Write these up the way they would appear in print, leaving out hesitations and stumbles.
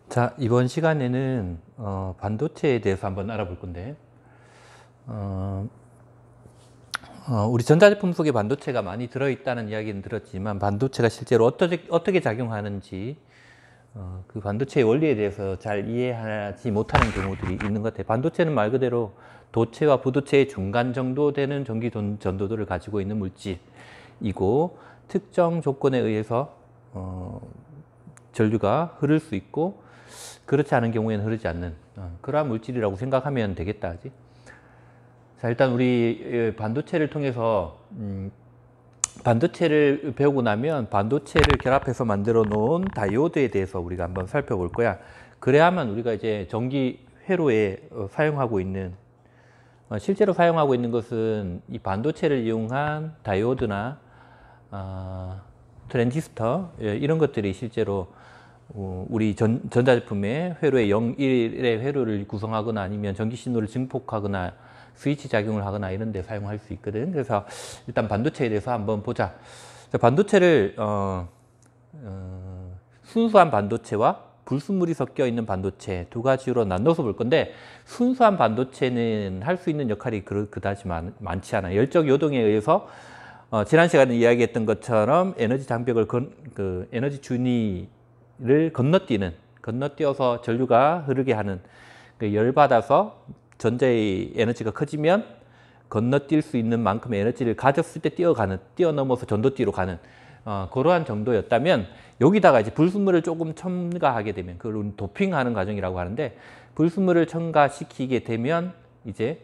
자, 이번 시간에는 반도체에 대해서 한번 알아볼 건데, 우리 전자제품 속에 반도체가 많이 들어있다는 이야기는 들었지만, 반도체가 실제로 어떻게 작용하는지, 그 반도체의 원리에 대해서 잘 이해하지 못하는 경우들이 있는 것 같아요. 반도체는 말 그대로 도체와 부도체의 중간 정도 되는 전기 전도도를 가지고 있는 물질이고, 특정 조건에 의해서 전류가 흐를 수 있고, 그렇지 않은 경우에는 흐르지 않는 그러한 물질이라고 생각하면 되겠다. 그지? 자, 일단 우리 반도체를 통해서 반도체를 배우고 나면 반도체를 결합해서 만들어 놓은 다이오드에 대해서 우리가 한번 살펴볼 거야. 그래야만 우리가 이제 전기 회로에 사용하고 있는 실제로 사용하고 있는 것은 이 반도체를 이용한 다이오드나 트랜지스터 이런 것들이 실제로 우리 전자제품의 회로의 0, 1의 회로를 구성하거나 아니면 전기 신호를 증폭하거나 스위치 작용을 하거나 이런 데 사용할 수 있거든. 그래서 일단 반도체에 대해서 한번 보자. 반도체를 순수한 반도체와 불순물이 섞여 있는 반도체 두 가지로 나눠서 볼 건데, 순수한 반도체는 할 수 있는 역할이 그다지 많지 않아. 열적 요동에 의해서 지난 시간에 이야기했던 것처럼 에너지 장벽을 에너지 준위를 건너뛰어서 전류가 흐르게 하는, 열 받아서 전자의 에너지가 커지면 건너뛸 수 있는 만큼의 에너지를 가졌을 때 뛰어넘어서 전도띠로 가는 그러한 정도였다면, 여기다가 이제 불순물을 조금 첨가하게 되면, 그걸 도핑하는 과정이라고 하는데, 불순물을 첨가시키게 되면 이제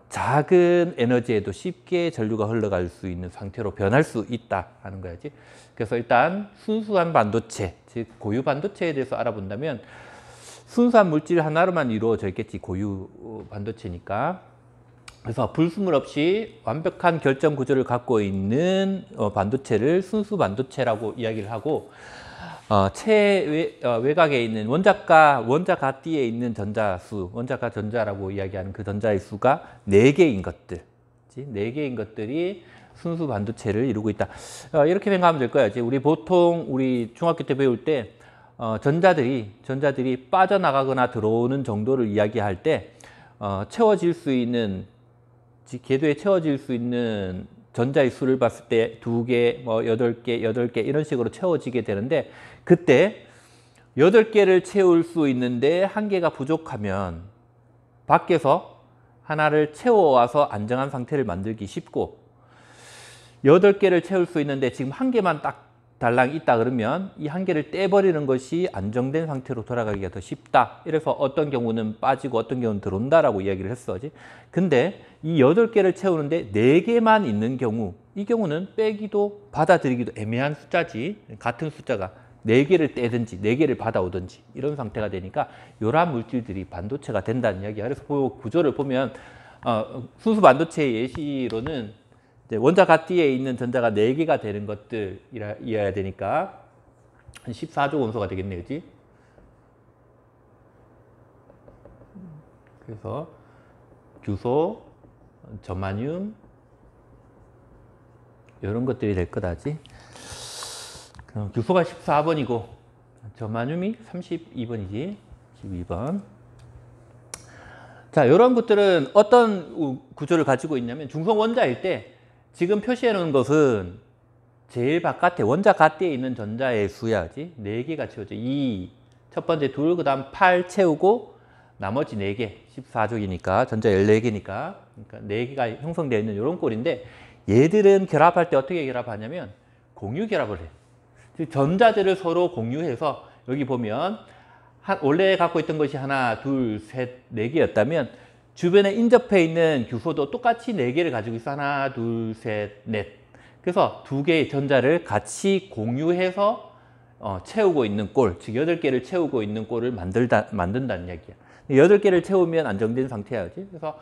작은 에너지에도 쉽게 전류가 흘러갈 수 있는 상태로 변할 수 있다 하는 거야지. 그래서 일단 순수한 반도체, 즉 고유 반도체에 대해서 알아본다면, 순수한 물질 하나로만 이루어져 있겠지, 고유 반도체니까. 그래서 불순물 없이 완벽한 결정 구조를 갖고 있는 반도체를 순수 반도체라고 이야기를 하고, 외곽에 있는 원자가 띠에 있는 전자수, 원자가 전자라고 이야기하는 그 전자의 수가 4개인 것들, 4개인 것들이 순수 반도체를 이루고 있다. 이렇게 생각하면 될 거야. 우리 보통 우리 중학교 때 배울 때 전자들이 빠져나가거나 들어오는 정도를 이야기할 때 채워질 수 있는, 궤도에 채워질 수 있는 전자의 수를 봤을 때 2개, 8개 이런 식으로 채워지게 되는데, 그때 8개를 채울 수 있는데 1개가 부족하면 밖에서 하나를 채워와서 안정한 상태를 만들기 쉽고, 8개를 채울 수 있는데 지금 1개만 딱 달랑 있다 그러면 이 1개를 떼버리는 것이 안정된 상태로 돌아가기가 더 쉽다. 이래서 어떤 경우는 빠지고 어떤 경우는 들어온다라고 이야기를 했어. 근데 이 8개를 채우는데 4개만 있는 경우, 이 경우는 빼기도 받아들이기도 애매한 숫자지. 같은 숫자가 4개를 떼든지 4개를 받아오든지 이런 상태가 되니까 이러한 물질들이 반도체가 된다는 이야기야. 그래서 그 구조를 보면 순수 반도체의 예시로는 원자 가띠에 있는 전자가 4개가 되는 것들이어야 되니까 한 14조 원소가 되겠네, 그지? 그래서 규소, 저마늄 이런 것들이 될 거다지. 규소가 14번이고 저마늄이 32번이지. 12번. 자, 이런 것들은 어떤 구조를 가지고 있냐면, 중성 원자일 때 지금 표시해 놓은 것은 제일 바깥에 원자 가띠에 있는 전자의 수야지. 4개가 채워져. 2, 첫 번째 2, 그 다음 8 채우고 나머지 4개, 14족이니까 전자 14개니까, 그러니까 4개가 형성되어 있는 이런 꼴인데, 얘들은 결합할 때 어떻게 결합하냐면 공유 결합을 해. 즉 전자들을 서로 공유해서, 여기 보면 원래 갖고 있던 것이 하나, 둘, 셋, 4개였다면 주변에 인접해 있는 규소도 똑같이 4개를 가지고 있어. 하나, 둘, 셋, 넷. 그래서 2개의 전자를 같이 공유해서 채우고 있는 꼴, 즉 8개를 채우고 있는 꼴을 만든다는 이야기야. 8개를 채우면 안정된 상태야. 그래서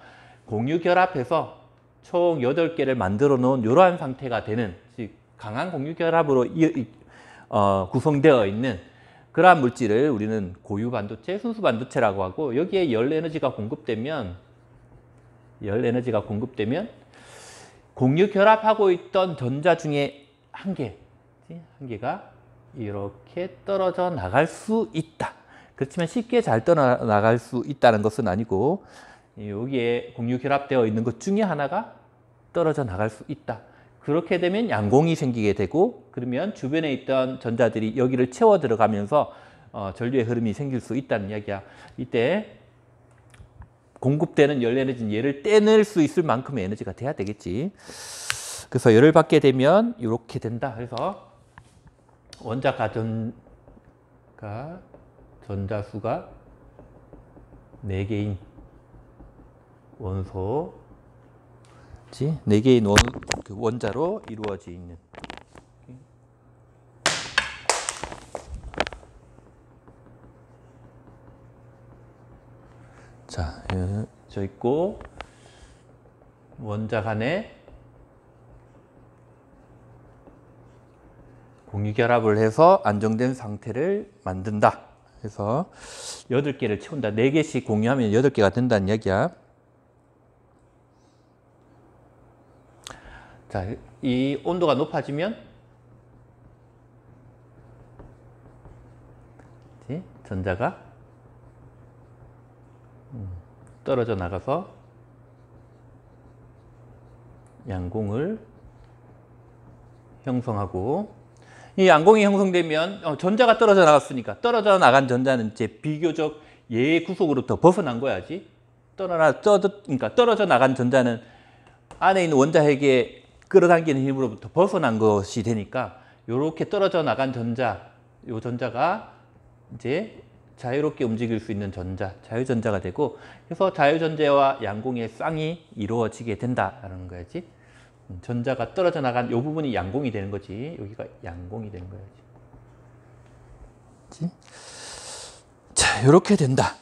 공유 결합해서 총 8개를 만들어 놓은 이러한 상태가 되는, 즉 강한 공유 결합으로 구성되어 있는 그러한 물질을 우리는 고유 반도체, 순수 반도체라고 하고, 여기에 열 에너지가 공급되면 공유 결합하고 있던 전자 중에 한 개가 이렇게 떨어져 나갈 수 있다. 그렇지만 쉽게 잘 떠나갈 수 있다는 것은 아니고 여기에 공유 결합되어 있는 것 중에 하나가 떨어져 나갈 수 있다. 그렇게 되면 양공이 생기게 되고 그러면 주변에 있던 전자들이 여기를 채워 들어가면서 전류의 흐름이 생길 수 있다는 이야기야. 이때 공급되는 열 에너지는 얘를 떼낼 수 있을 만큼의 에너지가 돼야 되겠지. 그래서 열을 받게 되면 이렇게 된다. 그래서 원자 전자수가 4개인 원소, 4개인 원자로 이루어져 있는. 자, 저 있고 원자 간에 공유 결합을 해서 안정된 상태를 만든다. 그래서 8개를 채운다. 4개씩 공유하면 8개가 된다는 이야기야. 자, 이 온도가 높아지면 전자가 떨어져 나가서 양공을 형성하고, 이 양공이 형성되면 전자가 떨어져 나갔으니까 떨어져 나간 전자는 이제 비교적 얘의 구속으로부터 벗어난 거야지. 그러니까 떨어져 나간 전자는 안에 있는 원자핵에 끌어당기는 힘으로부터 벗어난 것이 되니까 이렇게 떨어져 나간 전자, 이 전자가 이제 자유롭게 움직일 수 있는 전자, 자유전자가 되고, 그래서 자유전자와 양공의 쌍이 이루어지게 된다라는 거야지. 전자가 떨어져 나간 이 부분이 양공이 되는 거지. 여기가 양공이 되는 거야지. 자, 이렇게 된다.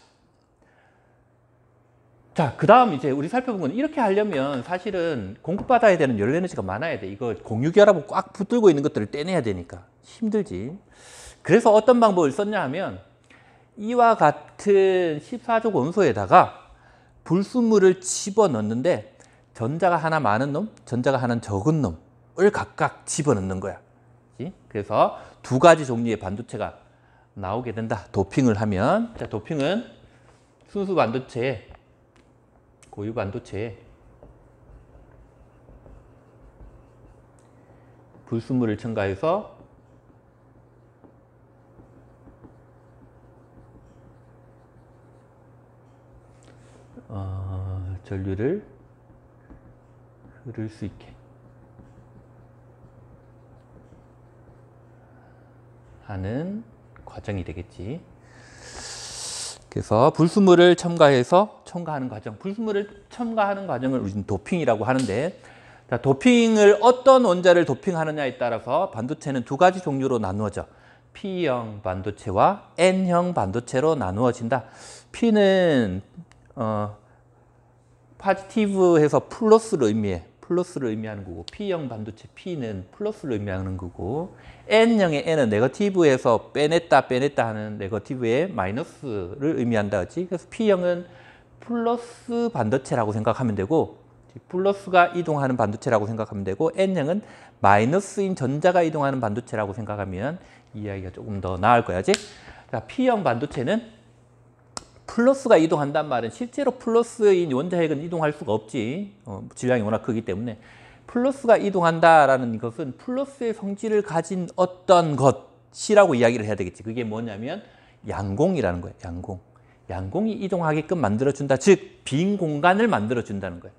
자, 그 다음 이제 우리 살펴본 건, 이렇게 하려면 사실은 공급받아야 되는 열 에너지가 많아야 돼. 이거 공유 결합을 꽉 붙들고 있는 것들을 떼내야 되니까 힘들지. 그래서 어떤 방법을 썼냐 하면, 이와 같은 14족 원소에다가 불순물을 집어넣는데 전자가 하나 많은 놈, 전자가 하나 적은 놈을 각각 집어넣는 거야. 그래서 2가지 종류의 반도체가 나오게 된다. 도핑을 하면. 자, 도핑은 순수 반도체, 고유 반도체에 불순물을 첨가해서 전류를 흐를 수 있게 하는 과정이 되겠지. 그래서 불순물을 첨가하는 과정, 불순물을 첨가하는 과정을 우리는 도핑이라고 하는데, 자, 도핑을 어떤 원자를 도핑하느냐에 따라서 반도체는 2가지 종류로 나누어져 P형 반도체와 N형 반도체로 나누어진다. P는 파지티브해서 플러스를 의미하는 거고, P형 반도체 P는 플러스를 의미하는 거고, N형의 N은 네거티브에서 빼냈다 하는 네거티브의 마이너스를 의미한다. 그래서 P형은 플러스 반도체라고 생각하면 되고, 플러스가 이동하는 반도체라고 생각하면 되고, N형은 마이너스인 전자가 이동하는 반도체라고 생각하면 이야기가 조금 더 나을 거야지. 자, P형 반도체는 플러스가 이동한단 말은 실제로 플러스인 원자핵은 이동할 수가 없지. 질량이 워낙 크기 때문에. 플러스가 이동한다라는 것은 플러스의 성질을 가진 어떤 것이라고 이야기를 해야 되겠지. 그게 뭐냐면 양공이라는 거예요. 양공이 이동하게끔 만들어준다. 즉, 빈 공간을 만들어준다는 거예요.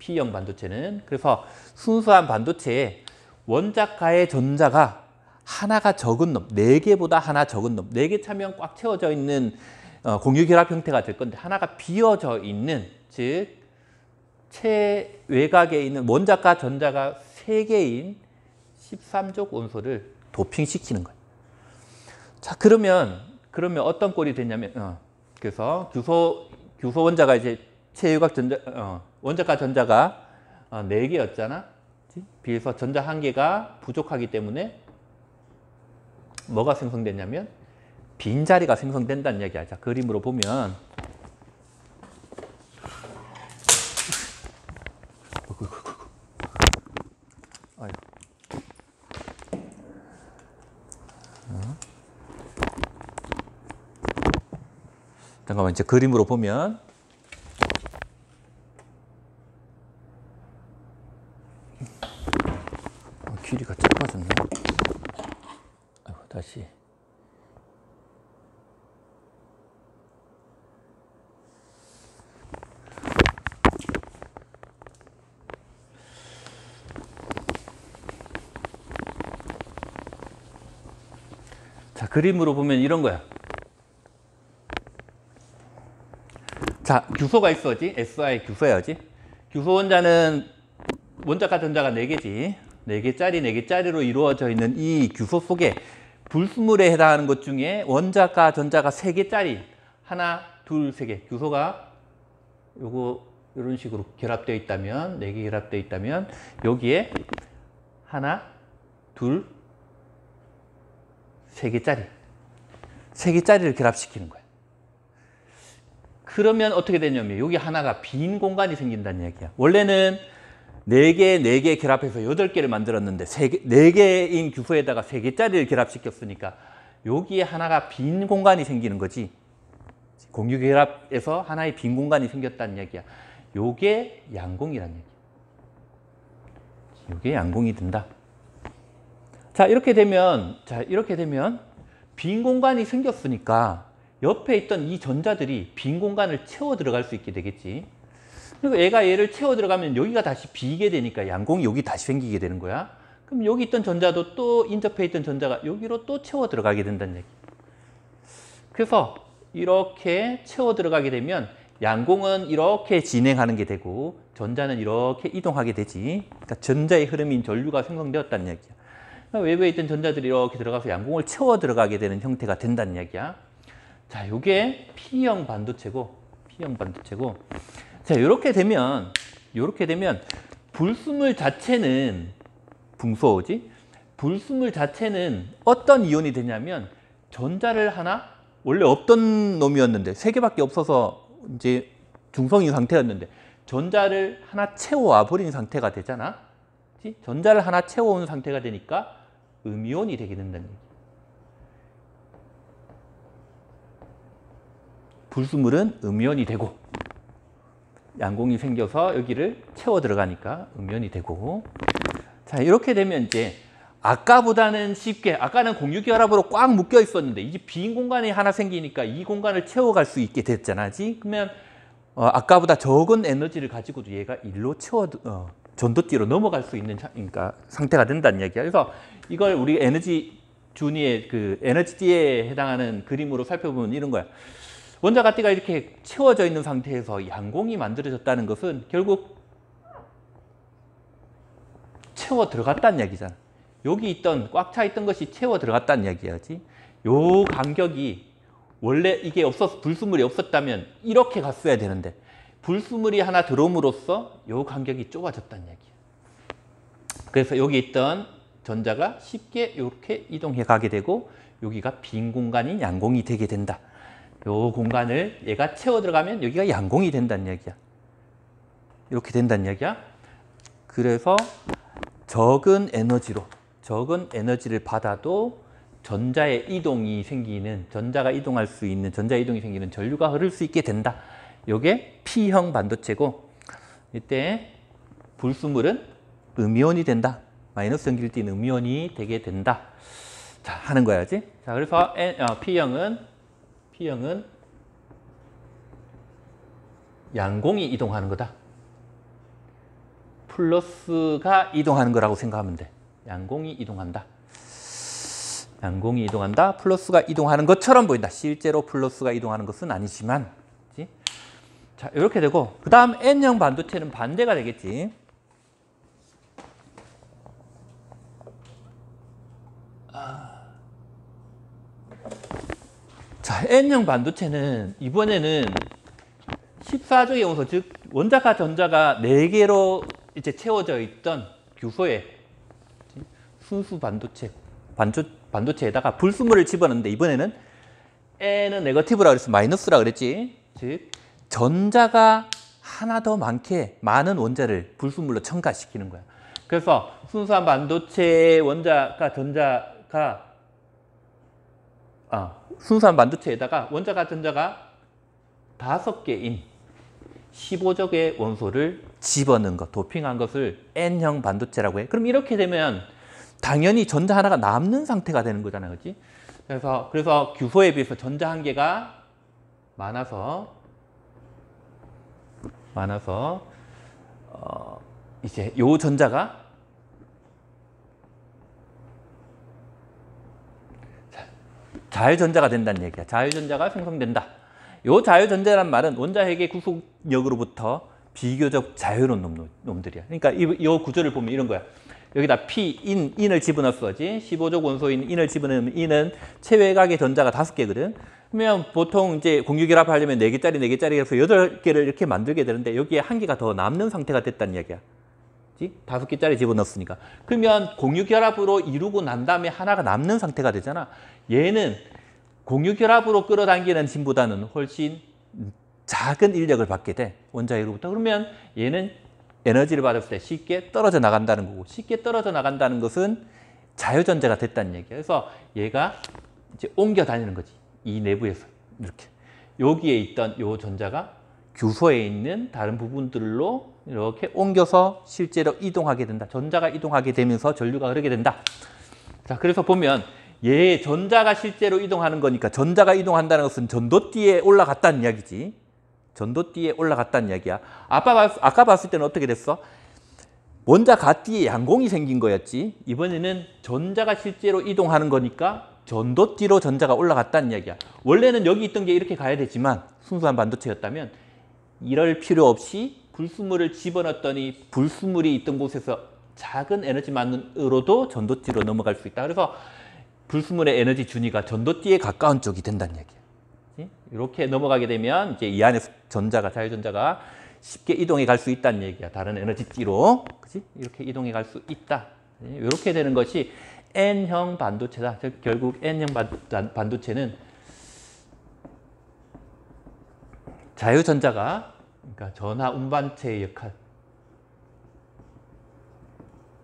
P형 반도체는. 그래서 순수한 반도체에 원자가의 전자가 하나가 적은 놈, 4개보다 하나 적은 놈, 4개 차면 꽉 채워져 있는 공유 결합 형태가 될 건데, 하나가 비어져 있는, 즉 최외곽에 있는 원자가 전자가 3개인 13족 원소를 도핑시키는 거예요. 자, 그러면 어떤 꼴이 되냐면, 그래서 규소 원자가 이제 최외곽 원자가 전자가 4개였잖아. 비해서 전자 1개가 부족하기 때문에 뭐가 생성됐냐면 빈자리가 생성된다는 이야기야. 자, 그림으로 보면 잠깐만, 이제 그림으로 보면 길이가 짧아졌네. 아이고, 다시. 자, 그림으로 보면 이런 거야. 자, 규소가 있어야지. SI 규소야지. 규소 원자는 원자가 전자가 4개지. 4개짜리, 4개짜리로 이루어져 있는 이 규소 속에 불순물에 해당하는 것 중에 원자가 전자가 3개짜리, 하나, 둘, 3개. 규소가 요거 이런 식으로 결합되어 있다면, 4개 결합되어 있다면 여기에 하나, 둘, 3개짜리. 3개짜리를 결합시키는 거야. 그러면 어떻게 되냐면 여기 하나가 빈 공간이 생긴다는 얘기야. 원래는 4개, 4개 결합해서 8개를 만들었는데 4개인 규소에다가 3개짜리를 결합시켰으니까 여기에 하나가 빈 공간이 생기는 거지. 공유 결합에서 하나의 빈 공간이 생겼다는 얘기야. 요게 양공이라는 얘기야. 요게 양공이 된다. 자, 이렇게 되면 빈 공간이 생겼으니까 옆에 있던 이 전자들이 빈 공간을 채워 들어갈 수 있게 되겠지. 그리고 얘가 얘를 채워 들어가면 여기가 다시 비게 되니까 양공이 여기 다시 생기게 되는 거야. 그럼 여기 있던 전자도 또 인접해 있던 전자가 여기로 또 채워 들어가게 된다는 얘기. 그래서 이렇게 채워 들어가게 되면 양공은 이렇게 진행하는 게 되고 전자는 이렇게 이동하게 되지. 그러니까 전자의 흐름인 전류가 생성되었다는 얘기야. 그러니까 외부에 있던 전자들이 이렇게 들어가서 양공을 채워 들어가게 되는 형태가 된다는 얘기야. 자, 요게 P형 반도체고, 자, 이렇게 되면 불순물 자체는 붕소오지. 불순물 자체는 어떤 이온이 되냐면 전자를 하나, 원래 없던 놈이었는데 3개밖에 없어서 이제 중성인 상태였는데 전자를 하나 채워와 버린 상태가 되잖아. 그치? 전자를 하나 채워온 상태가 되니까 음이온이 되게 된다는 얘기. 불순물은 음이온이 되고 양공이 생겨서 여기를 채워 들어가니까 음이온이 되고. 자, 이렇게 되면 이제 아까보다는 쉽게, 아까는 공유결합으로 꽉 묶여 있었는데 이제 빈 공간이 하나 생기니까 이 공간을 채워갈 수 있게 됐잖아. 그러면 아까보다 적은 에너지를 가지고도 얘가 일로 전도띠로 넘어갈 수 있는 상태가 된다는 얘기야. 그래서 이걸 우리 에너지 준위의 그 에너지띠에 해당하는 그림으로 살펴보면 이런 거야. 원자가 띠가 이렇게 채워져 있는 상태에서 양공이 만들어졌다는 것은 결국 채워 들어갔다는 얘기잖아. 여기 있던 꽉 차 있던 것이 채워 들어갔다는 얘기야지. 요 간격이 원래 이게 불순물이 없었다면 이렇게 갔어야 되는데 불순물이 하나 들어옴으로써 요 간격이 좁아졌다는 얘기야. 그래서 여기 있던 전자가 쉽게 이렇게 이동해 가게 되고 여기가 빈 공간인 양공이 되게 된다. 요 공간을 얘가 채워 들어가면 여기가 양공이 된다는 얘기야. 이렇게 된다는 얘기야. 그래서 적은 에너지를 받아도 전자의 이동이 생기는, 전자가 이동할 수 있는, 전자 이동이 생기는 전류가 흐를 수 있게 된다. 요게 P형 반도체고, 이때 불순물은 음이온이 된다. 마이너스 전기를 띤 음이온이 되게 된다. 자, 하는 거야지. 자, 그래서 P형은 양공이 이동하는 거다. 플러스가 이동하는 거라고 생각하면 돼. 양공이 이동한다. 양공이 이동한다. 플러스가 이동하는 것처럼 보인다. 실제로 플러스가 이동하는 것은 아니지만. 그치? 자, 이렇게 되고, 그 다음 N형 반도체는 반대가 되겠지. 자, N형 반도체는 이번에는 14조 이온소, 즉 원자가 전자가 4개로 이제 채워져 있던 규소에 순수 반도체에다가 불순물을 집어넣는데 이번에는 N은 네거티브라 그래서 마이너스라 그랬지. 즉 전자가 하나 더 많은 원자를 불순물로 첨가시키는 거야. 그래서 순수한 반도체의 순수한 반도체에다가 원자가 전자가 5개인 15족의 원소를 집어넣은 것, 도핑한 것을 N형 반도체라고 해. 그럼 이렇게 되면 당연히 전자 하나가 남는 상태가 되는 거잖아, 그렇지? 그래서 규소에 비해서 전자 한 개가 많아서 이제 요 전자가 자율전자가 된다는 얘기야. 자율전자가 생성된다. 요 자율전자란 말은 원자핵의 구속력으로부터 비교적 자유로운 놈들이야. 그러니까 이 구조를 보면 이런 거야. 여기다 P, 인을 집어넣었어지. 15족 원소인 인을 집어넣으면 인은 최외각의 전자가 5개거든. 그러면 보통 이제 공유결합 하려면 4개짜리, 4개짜리 해서 8개를 이렇게 만들게 되는데 여기에 1개가 더 남는 상태가 됐다는 얘기야. 5개짜리 집어넣었으니까. 그러면 공유결합으로 이루고 난 다음에 하나가 남는 상태가 되잖아. 얘는 공유결합으로 끌어당기는 힘보다는 훨씬 작은 인력을 받게 돼. 원자핵으로부터. 그러면 얘는 에너지를 받았을 때 쉽게 떨어져 나간다는 거고, 쉽게 떨어져 나간다는 것은 자유전자가 됐다는 얘기야. 그래서 얘가 이제 옮겨 다니는 거지. 이 내부에서 이렇게 여기에 있던 요 전자가 규소에 있는 다른 부분들로 이렇게 옮겨서 실제로 이동하게 된다. 전자가 이동하게 되면서 전류가 흐르게 된다. 자, 그래서 보면 얘 전자가 실제로 이동하는 거니까 전자가 이동한다는 것은 전도띠에 올라갔다는 이야기지. 전도띠에 올라갔다는 이야기야. 아까 봤을 때는 어떻게 됐어? 원자 가띠에 양공이 생긴 거였지. 이번에는 전자가 실제로 이동하는 거니까 전도띠로 전자가 올라갔다는 이야기야. 원래는 여기 있던 게 이렇게 가야 되지만 순수한 반도체였다면 이럴 필요 없이 불순물을 집어넣었더니 불순물이 있던 곳에서 작은 에너지만으로도 전도띠로 넘어갈 수 있다. 그래서 불순물의 에너지 준위가 전도띠에 가까운 쪽이 된다는 얘기야. 이렇게 넘어가게 되면 이제 이 안에 전자가, 자유전자가 쉽게 이동해 갈 수 있다는 얘기야. 다른 에너지띠로. 그치? 이렇게 이동해 갈 수 있다. 이렇게 되는 것이 N형 반도체다. 즉 결국 N형 반도체는 자유전자가, 그러니까 전하 운반체의 역할,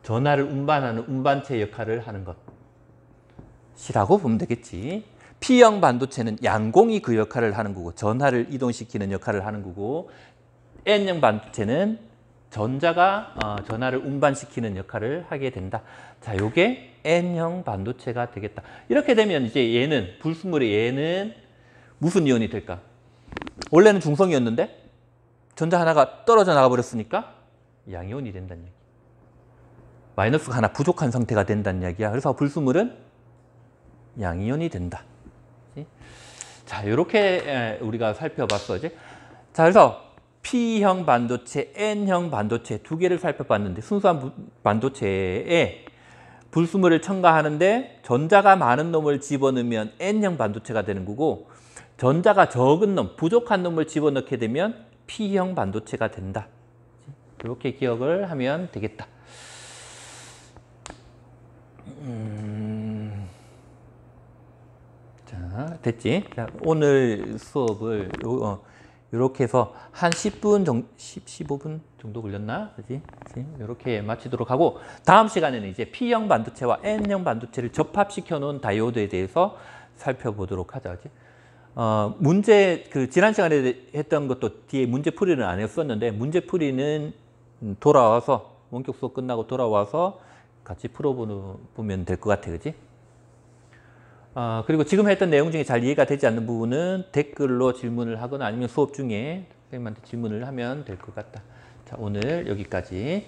전하를 운반하는 운반체의 역할을 하는 것이라고 보면 되겠지. P형 반도체는 양공이 그 역할을 하는 거고, 전하를 이동시키는 역할을 하는 거고, N형 반도체는 전자가 전하를 운반시키는 역할을 하게 된다. 자, 요게 N형 반도체가 되겠다. 이렇게 되면 이제 얘는, 불순물의 얘는 무슨 이온이 될까? 원래는 중성이었는데 전자 하나가 떨어져 나가 버렸으니까 양이온이 된다는 얘기. 마이너스가 하나 부족한 상태가 된다는 얘기야. 그래서 불순물은 양이온이 된다. 자, 이렇게 우리가 살펴봤어. 이제. 자, 그래서 P형 반도체, N형 반도체 두 개를 살펴봤는데, 순수한 반도체에 불순물을 첨가하는데 전자가 많은 놈을 집어넣으면 N형 반도체가 되는 거고, 전자가 적은 놈, 부족한 놈을 집어넣게 되면 P형 반도체가 된다. 이렇게 기억을 하면 되겠다. 자, 됐지? 자, 오늘 수업을 이렇게 해서 한 10분 정도, 15분 정도 걸렸나? 그지? 이렇게 마치도록 하고, 다음 시간에는 이제 P형 반도체와 N형 반도체를 접합시켜 놓은 다이오드에 대해서 살펴보도록 하자. 그지? 문제, 지난 시간에 했던 것도 뒤에 문제풀이는 안 했었는데, 문제풀이는 돌아와서, 원격 수업 끝나고 돌아와서 같이 풀어보면 될 것 같아. 그지? 그리고 지금 했던 내용 중에 잘 이해가 되지 않는 부분은 댓글로 질문을 하거나 아니면 수업 중에 선생님한테 질문을 하면 될 것 같다. 자, 오늘 여기까지.